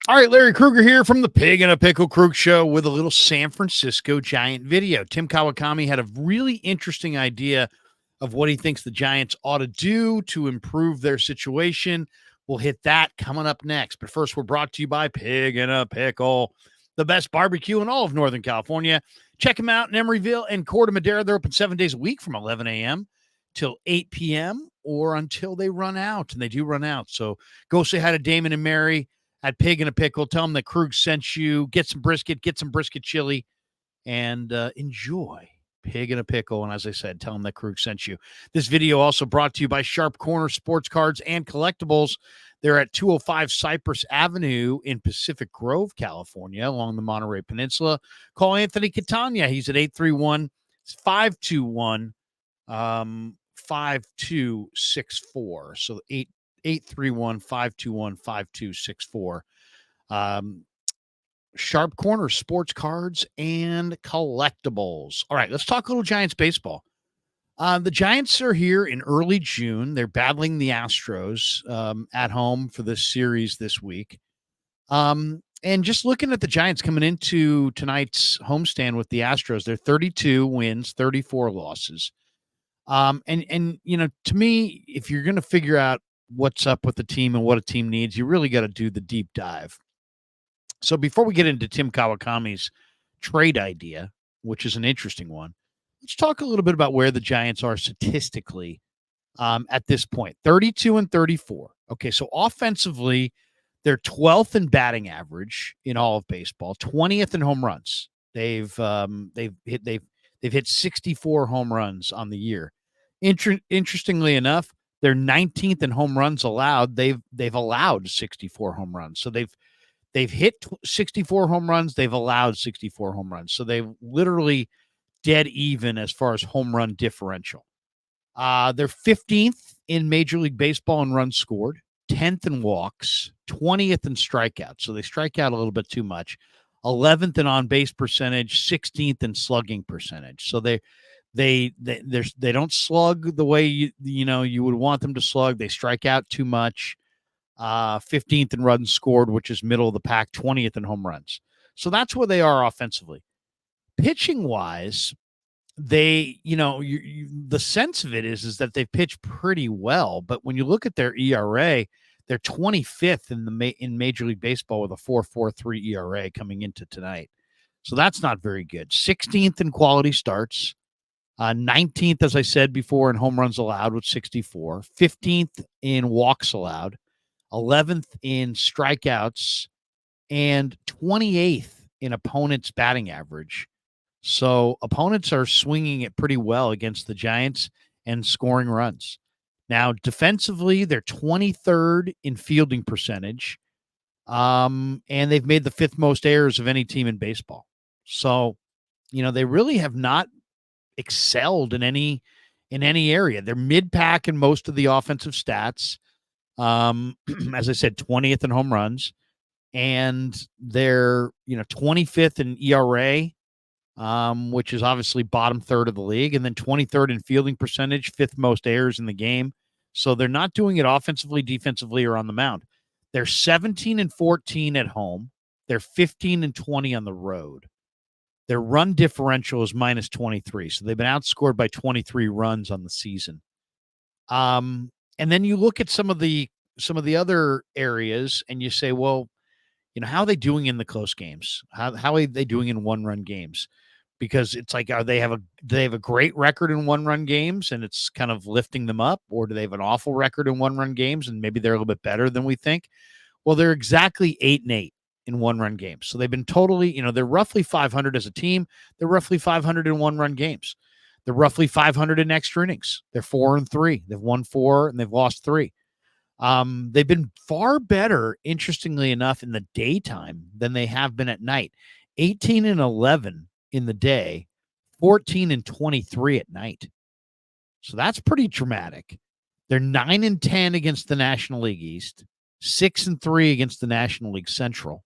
All right, Larry Krueger here from the Pig and a Pickle Krug Show with a little San Francisco Giant video. Tim Kawakami had a really interesting idea of what he thinks the Giants ought to do to improve their situation. We'll hit that coming up next. But first, we're brought to you by Pig and a Pickle, the best barbecue in all of Northern California. Check them out in Emeryville and Corte Madera. They're open 7 days a week from 11 a.m. till 8 p.m. or until they run out, and they do run out. So go say hi to Damon and Mary at Pig and a Pickle. Tell them that Krug sent you. Get some brisket chili, and enjoy Pig and a Pickle. And as I said, tell them that Krug sent you. This video also brought to you by Sharp Corner Sports Cards and Collectibles. They're at 205 Cypress Avenue in Pacific Grove, California, along the Monterey Peninsula. Call Anthony Catania. He's at 831-521 5264. So 831-521-5264. Sharp Corner Sports Cards and Collectibles. All right, let's talk a little Giants baseball. The Giants are here in early June. They're battling the Astros at home for this series this week. And just looking at the Giants coming into tonight's homestand with the Astros, they're 32 wins, 34 losses. And you know, to me, if you're going to figure out what's up with the team and what a team needs, you really got to do the deep dive. So before we get into Tim Kawakami's trade idea, which is an interesting one, let's talk a little bit about where the Giants are statistically at this point. 32 and 34. Okay, so offensively, they're 12th in batting average in all of baseball, 20th in home runs. They've hit 64 home runs on the year. Interestingly enough, they're 19th in home runs allowed. They've allowed 64 home runs. So they've hit 64 home runs. They've allowed 64 home runs. So they've literally dead even as far as home run differential. They're 15th in Major League Baseball in runs scored, 10th in walks, 20th in strikeouts. So they strike out a little bit too much. 11th in on-base percentage, 16th in slugging percentage. So they don't slug the way you would want them to slug. They strike out too much. 15th in runs scored, which is middle of the pack, 20th in home runs. So that's where they are offensively. Pitching wise, they, the sense of it is that they pitch pretty well. But when you look at their ERA, they're 25th in Major League Baseball with a 4.43 ERA coming into tonight. So that's not very good. 16th in quality starts, 19th, as I said before, in home runs allowed with 64, 15th in walks allowed, 11th in strikeouts, and 28th in opponents' batting average. So opponents are swinging it pretty well against the Giants and scoring runs. Now, defensively, they're 23rd in fielding percentage, and they've made the 5th most errors of any team in baseball. So, they really have not excelled in any area. They're mid-pack in most of the offensive stats. As I said, 20th in home runs, and they're 25th in ERA, which is obviously bottom third of the league, and then 23rd in fielding percentage, 5th most errors in the game. So they're not doing it offensively, defensively, or on the mound. They're 17 and 14 at home. They're 15 and 20 on the road. Their run differential is minus 23. So they've been outscored by 23 runs on the season. And then you look at some of the other areas and you say, well, how are they doing in the close games? How are they doing in one-run games? Because it's like, do they have a great record in one-run games and it's kind of lifting them up, or do they have an awful record in one-run games and maybe they're a little bit better than we think? Well, they're exactly 8-8 in one-run games. So they've been totally, they're roughly 500 as a team. They're roughly 500 in one-run games. They're roughly 500 in extra innings. They're 4-3. They've won 4 and they've lost 3. They've been far better, interestingly enough, in the daytime than they have been at night. 18 and 11 in the day, 14 and 23 at night. So that's pretty dramatic. They're 9 and 10 against the National League East, 6 and 3 against the National League Central.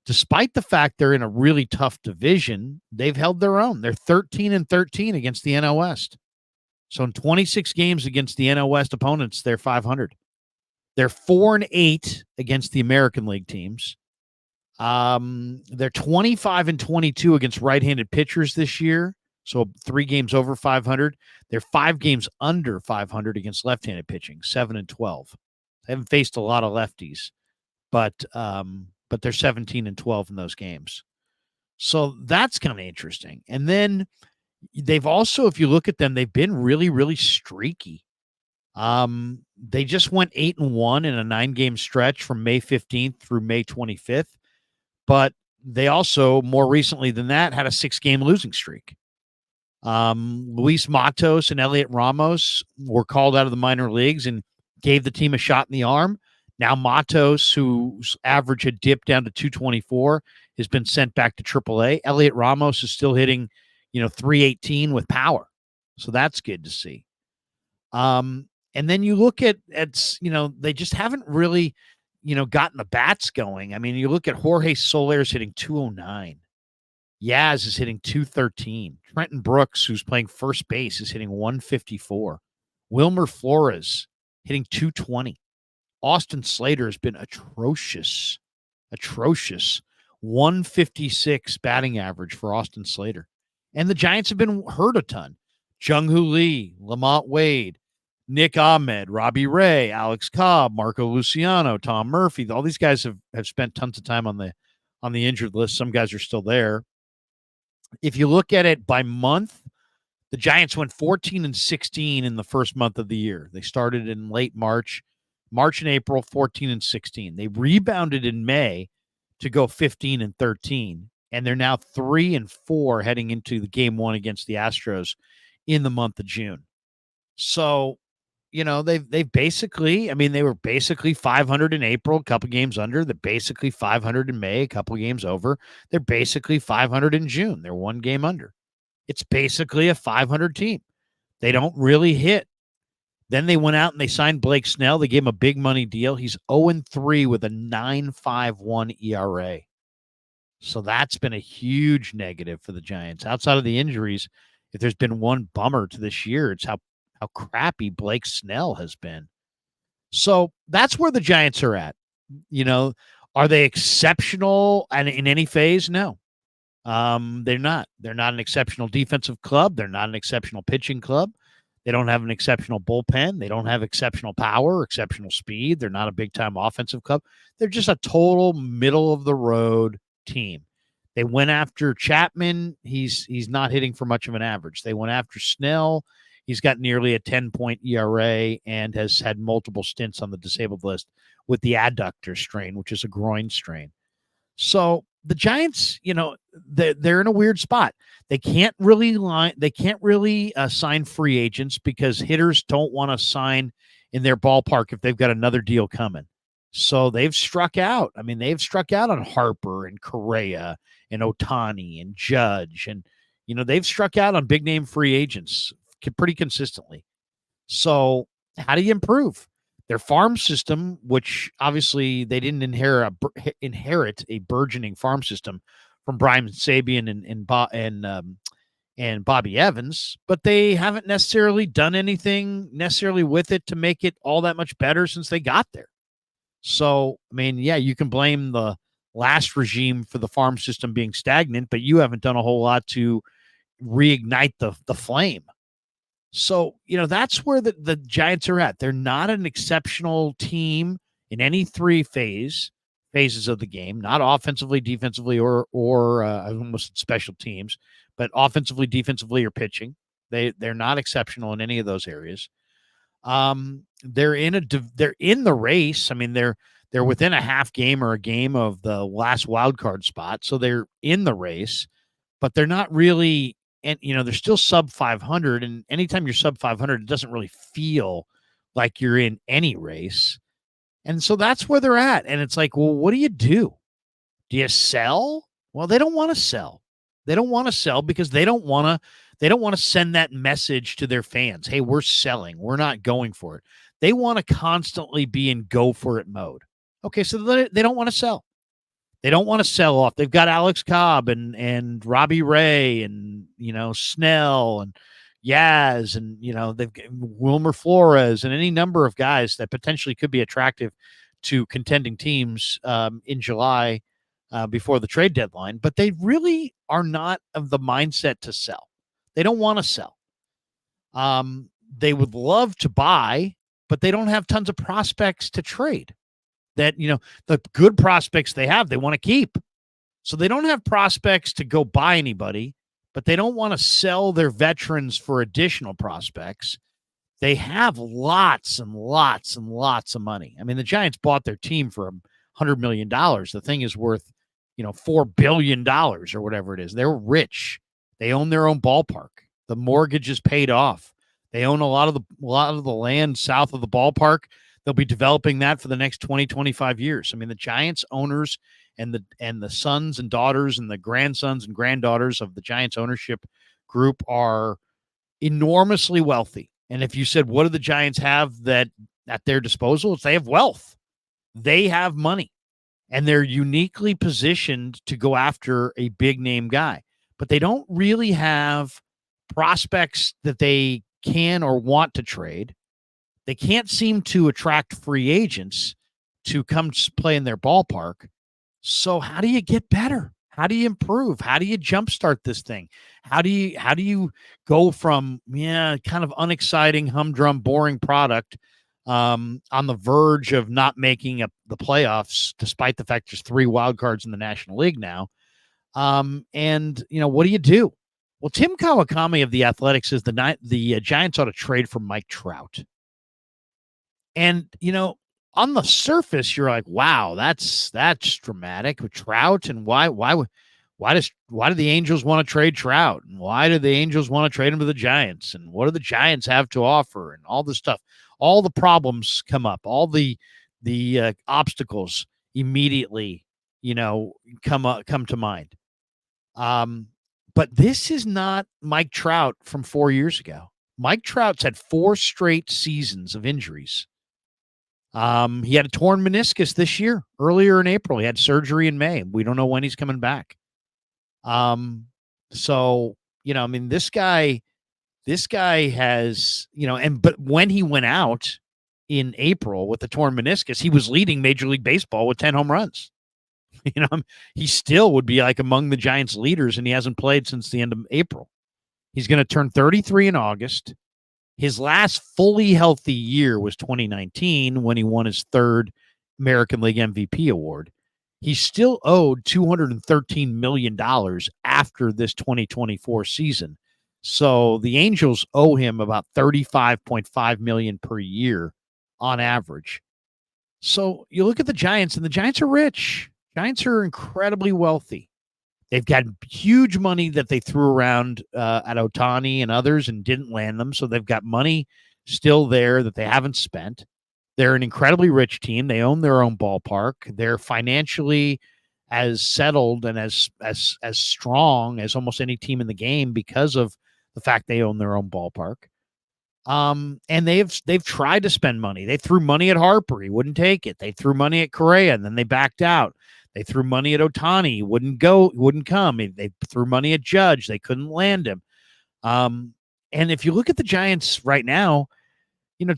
Despite the fact they're in a really tough division, they've held their own. They're 13 and 13 against the NL West. So in 26 games against the NL West opponents, they're 500. They're 4 and 8 against the American League teams. They're 25-22 against right-handed pitchers this year. So 3 games over 500. They're 5 games under 500 against left-handed pitching, 7-12. They haven't faced a lot of lefties, but they're 17-12 in those games. So that's kind of interesting. And then they've also, if you look at them, they've been really, really streaky. They just went 8-1 in a 9-game stretch from May 15th through May 25th. But they also, more recently than that, had a 6-game losing streak. Luis Matos and Elliot Ramos were called out of the minor leagues and gave the team a shot in the arm. Now Matos, whose average had dipped down to 224, has been sent back to AAA. Elliot Ramos is still hitting, 318 with power. So that's good to see. And then you look at they just haven't really, gotten the bats going. I mean, you look at Jorge Soler's hitting 209. Yaz is hitting 213. Trenton Brooks, who's playing first base, is hitting 154. Wilmer Flores hitting 220. Austin Slater has been atrocious. 156 batting average for Austin Slater. And the Giants have been hurt a ton. Jung-Hoo Lee, Lamont Wade, Nick Ahmed, Robbie Ray, Alex Cobb, Marco Luciano, Tom Murphy. All these guys have spent tons of time on the injured list. Some guys are still there. If you look at it by month, the Giants went 14-16 in the first month of the year. They started in late March and April, 14-16. They rebounded in May to go 15-13, and they're now 3-4 heading into the game 1 against the Astros in the month of June. So, they've basically, they were basically 500 in April, a couple games under. They're basically 500 in May, a couple games over. They're basically 500 in June. They're 1 game under. It's basically a 500 team. They don't really hit. Then they went out and they signed Blake Snell. They gave him a big money deal. He's 0-3 with a 9.51 ERA. So that's been a huge negative for the Giants. Outside of the injuries, if there's been one bummer to this year, it's how crappy Blake Snell has been. So that's where the Giants are at. Are they exceptional and in any phase? No. They're not. They're not an exceptional defensive club. They're not an exceptional pitching club. They don't have an exceptional bullpen. They don't have exceptional power, exceptional speed. They're not a big-time offensive club. They're just a total middle-of-the-road team. They went after Chapman. He's not hitting for much of an average. They went after Snell. He's got nearly a 10-point ERA and has had multiple stints on the disabled list with the adductor strain, which is a groin strain. So the Giants, they're in a weird spot. They can't really sign free agents because hitters don't want to sign in their ballpark if they've got another deal coming. So they've struck out. They've struck out on Harper and Correa and Ohtani and Judge. And, they've struck out on big name free agents pretty consistently. So how do you improve? Their farm system, which obviously they didn't inherit a burgeoning farm system from Brian Sabian and Bobby Evans, but they haven't necessarily done anything necessarily with it to make it all that much better since they got there. So, you can blame the last regime for the farm system being stagnant, but you haven't done a whole lot to reignite the flame. So, that's where the Giants are at. They're not an exceptional team in any 3 phases of the game, not offensively, defensively, or almost special teams, but offensively, defensively, or pitching. They're not exceptional in any of those areas. They're in the race. They're within a half game or a game of the last wild card spot. So they're in the race, but they're not really. And, they're still sub 500. And anytime you're sub 500, it doesn't really feel like you're in any race. And so that's where they're at. And it's like, well, what do you do? Do you sell? Well, they don't want to sell. They don't want to sell because they don't want to send that message to their fans. Hey, we're selling. We're not going for it. They want to constantly be in go for it mode. Okay. So they don't want to sell. They don't want to sell off. They've got Alex Cobb and Robbie Ray and, Snell and Yaz and, they've got Wilmer Flores and any number of guys that potentially could be attractive to contending teams in July before the trade deadline, but they really are not of the mindset to sell. They don't want to sell. They would love to buy, but they don't have tons of prospects to trade. That, the good prospects they have, they want to keep. So they don't have prospects to go buy anybody, but they don't want to sell their veterans for additional prospects. They have lots and lots and lots of money. I mean, the Giants bought their team for $100 million. The thing is worth, $4 billion or whatever it is. They're rich. They own their own ballpark. The mortgage is paid off. They own a lot of the land south of the ballpark. They'll be developing that for the next 20, 25 years. I mean, the Giants owners and the sons and daughters and the grandsons and granddaughters of the Giants ownership group are enormously wealthy. And if you said, what do the Giants have that at their disposal? It's they have wealth. They have money. And they're uniquely positioned to go after a big name guy. But they don't really have prospects that they can or want to trade. They can't seem to attract free agents to come play in their ballpark. So how do you get better? How do you improve? How do you jumpstart this thing? How do you go from kind of unexciting, humdrum, boring product on the verge of not making the playoffs, despite the fact there's 3 wild cards in the National League now? And what do you do? Well, Tim Kawakami of the Athletic says the Giants ought to trade for Mike Trout. And, on the surface, you're like, wow, that's dramatic with Trout. And why do the Angels want to trade Trout? And why do the Angels want to trade him to the Giants? And what do the Giants have to offer? And all this stuff, all the problems come up, all the obstacles immediately, come to mind. But this is not Mike Trout from 4 years ago. Mike Trout's had 4 straight seasons of injuries. He had a torn meniscus this year, earlier in April. He had surgery in May. We don't know when he's coming back. So, this guy has, but when he went out in April with the torn meniscus, he was leading Major League Baseball with 10 home runs. He still would be like among the Giants leaders, and he hasn't played since the end of April. He's going to turn 33 in August. His last fully healthy year was 2019 when he won his 3rd American League MVP award. He's still owed $213 million after this 2024 season. So the Angels owe him about $35.5 million per year on average. So you look at the Giants, and the Giants are rich. Giants are incredibly wealthy. They've got huge money that they threw around at Ohtani and others and didn't land them. So they've got money still there that they haven't spent. They're an incredibly rich team. They own their own ballpark. They're financially as settled and as strong as almost any team in the game because of the fact they own their own ballpark. And they've tried to spend money. They threw money at Harper. He wouldn't take it. They threw money at Correa, and then they backed out. They threw money at Ohtani. He wouldn't come. They threw money at Judge. They couldn't land him. And if you look at the Giants right now,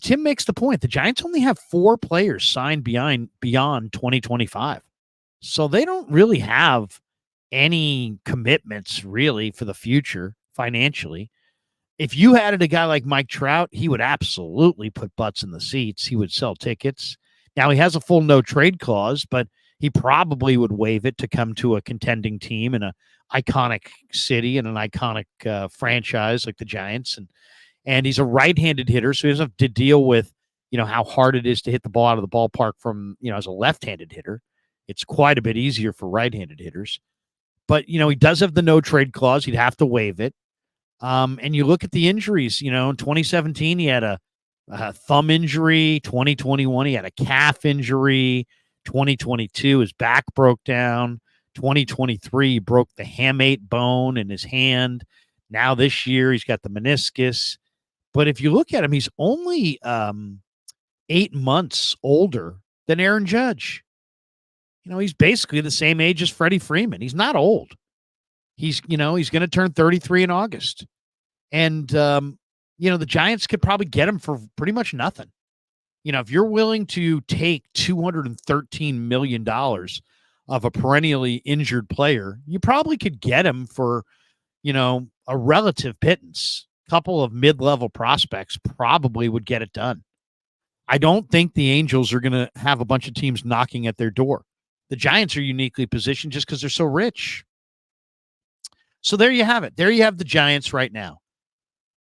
Tim makes the point. The Giants only have 4 players signed beyond 2025. So they don't really have any commitments really for the future financially. If you added a guy like Mike Trout, he would absolutely put butts in the seats. He would sell tickets. Now, he has a full no trade clause, but he probably would waive it to come to a contending team in an iconic city and an iconic franchise like the Giants. And he's a right-handed hitter, so he doesn't have to deal with, how hard it is to hit the ball out of the ballpark from, as a left-handed hitter. It's quite a bit easier for right-handed hitters. But, he does have the no trade clause. He'd have to waive it. And you look at the injuries, in 2017, he had a thumb injury. 2021, he had a calf injury. 2022, his back broke down. 2023, he broke the hamate bone in his hand. Now this year, he's got the meniscus. But if you look at him, he's only 8 months older than Aaron Judge. He's basically the same age as Freddie Freeman. He's not old. He's going to turn 33 in August. And, the Giants could probably get him for pretty much nothing. If you're willing to take $213 million of a perennially injured player, you probably could get him for, a relative pittance. A couple of mid-level prospects probably would get it done. I don't think the Angels are going to have a bunch of teams knocking at their door. The Giants are uniquely positioned just because they're so rich. So there you have it. There you have the Giants right now.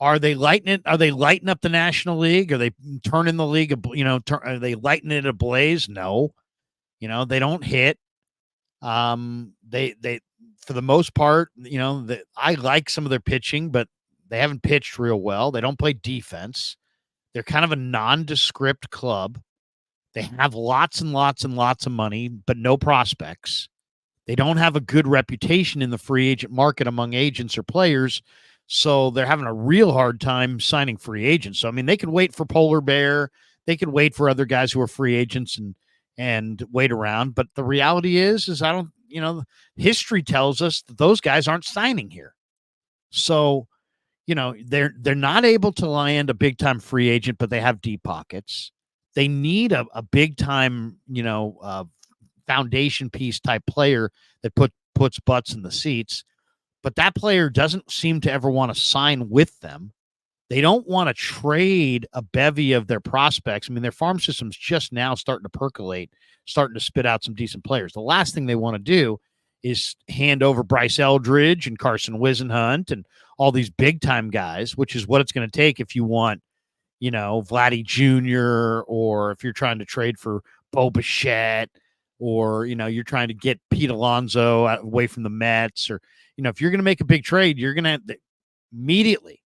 Are they lighting it? Are they lighting up the National League? Are they turning the league? Are they lighting it ablaze? No. They don't hit. They for the most part, I like some of their pitching, but they haven't pitched real well. They don't play defense. They're kind of a nondescript club. They have lots and lots and lots of money, but no prospects. They don't have a good reputation in the free agent market among agents or players, so they're having a real hard time signing free agents. So, I mean, they could wait for Polar Bear. They could wait for other guys who are free agents and wait around. But the reality is I don't, history tells us that those guys aren't signing here. So, they're not able to land a big time free agent, but they have deep pockets. They need a big time, foundation piece type player that puts butts in the seats. But that player doesn't seem to ever want to sign with them. They don't want to trade a bevy of their prospects. I mean, their farm system's just now starting to percolate, starting to spit out some decent players. The last thing they want to do is hand over Bryce Eldridge and Carson Whisenhunt and all these big time guys, which is what it's going to take if you want, Vladdy Jr. or if you're trying to trade for Bo Bichette or, you're trying to get Pete Alonso away from the Mets or, if you're going to make a big trade, you're going to immediately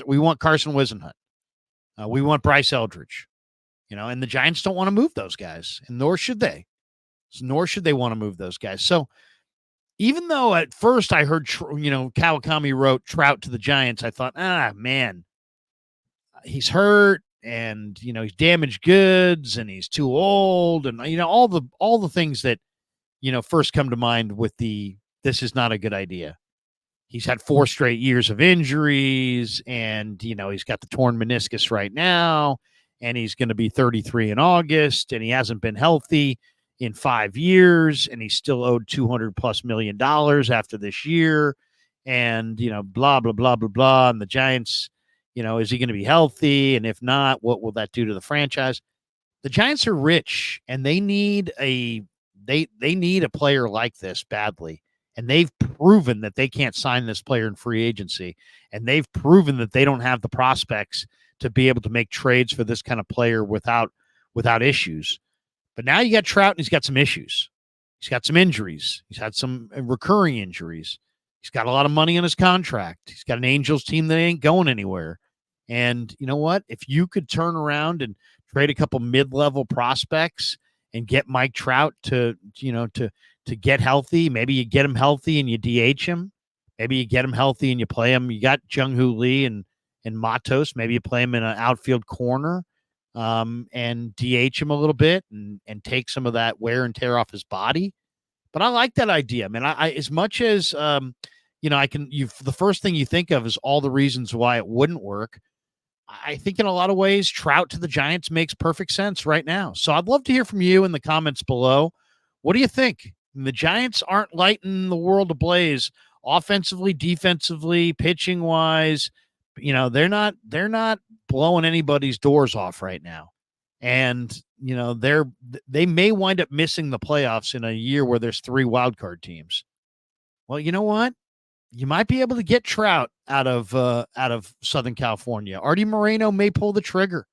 we want Carson Whisenhunt. We want Bryce Eldridge, and the Giants don't want to move those guys, and nor should they. Nor should they want to move those guys. So even though at first I heard, Kawakami wrote Trout to the Giants, I thought, man, he's hurt and, he's damaged goods and he's too old. And, all the things that, first come to mind with this is not a good idea. He's had 4 straight years of injuries and, he's got the torn meniscus right now and he's going to be 33 in August and he hasn't been healthy in 5 years and he's still owed $200+ million after this year. And, blah, blah, blah, blah, blah. And the Giants, is he going to be healthy? And if not, what will that do to the franchise? The Giants are rich and they need they need a player like this badly. And they've proven that they can't sign this player in free agency. And they've proven that they don't have the prospects to be able to make trades for this kind of player without issues. But now you got Trout and he's got some issues. He's got some injuries. He's had some recurring injuries. He's got a lot of money in his contract. He's got an Angels team that ain't going anywhere. And you know what? If you could turn around and trade a couple mid-level prospects and get Mike Trout to get healthy. Maybe you get him healthy and you DH him. Maybe you get him healthy and you play him. You got Jung-Hoo Lee and Matos. Maybe you play him in an outfield corner and DH him a little bit and take some of that wear and tear off his body. But I like that idea. I mean, I as much as the first thing you think of is all the reasons why it wouldn't work. I think in a lot of ways, Trout to the Giants makes perfect sense right now. So I'd love to hear from you in the comments below. What do you think? The Giants aren't lighting the world ablaze offensively, defensively, pitching wise. They're not blowing anybody's doors off right now. And, they may wind up missing the playoffs in a year where there's 3 wildcard teams. Well, you know what? You might be able to get Trout out of Southern California. Artie Moreno may pull the trigger.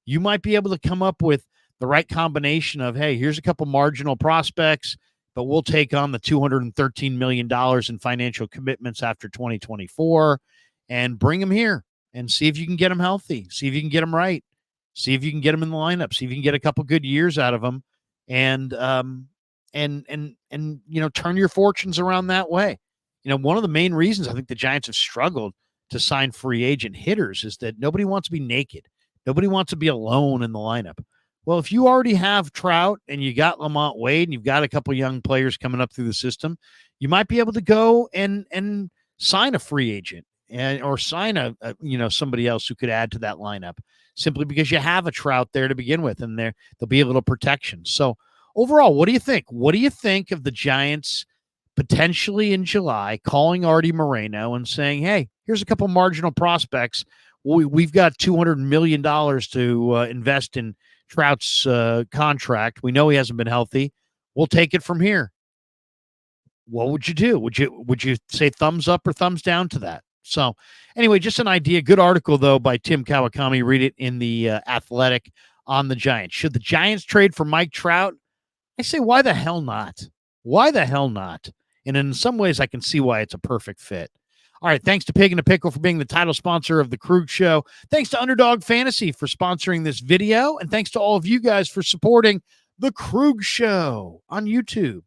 You might be able to come up with the right combination of, hey, here's a couple marginal prospects, but we'll take on the $213 million in financial commitments after 2024 and bring them here and see if you can get them healthy, see if you can get them right, see if you can get them in the lineup, see if you can get a couple good years out of them and turn your fortunes around that way. One of the main reasons I think the Giants have struggled to sign free agent hitters is that nobody wants to be naked. Nobody wants to be alone in the lineup. Well, if you already have Trout and you got Lamont Wade and you've got a couple young players coming up through the system, you might be able to go and sign a free agent or sign a somebody else who could add to that lineup simply because you have a Trout there to begin with and there'll be a little protection. So overall, what do you think? What do you think of the Giants potentially in July calling Artie Moreno and saying, hey, here's a couple marginal prospects. We've got $200 million to invest in Trout's contract. We know he hasn't been healthy. We'll take it from here. What would you do? Would you say thumbs up or thumbs down to that? So anyway, just an idea. Good article though by Tim Kawakami. Read it in the Athletic on the Giants. Should the Giants trade for Mike Trout? I say, why the hell not? Why the hell not? And in some ways, I can see why it's a perfect fit. All right. Thanks to Pig and a Pickle for being the title sponsor of the Krug Show. Thanks to Underdog Fantasy for sponsoring this video. And thanks to all of you guys for supporting the Krug Show on YouTube.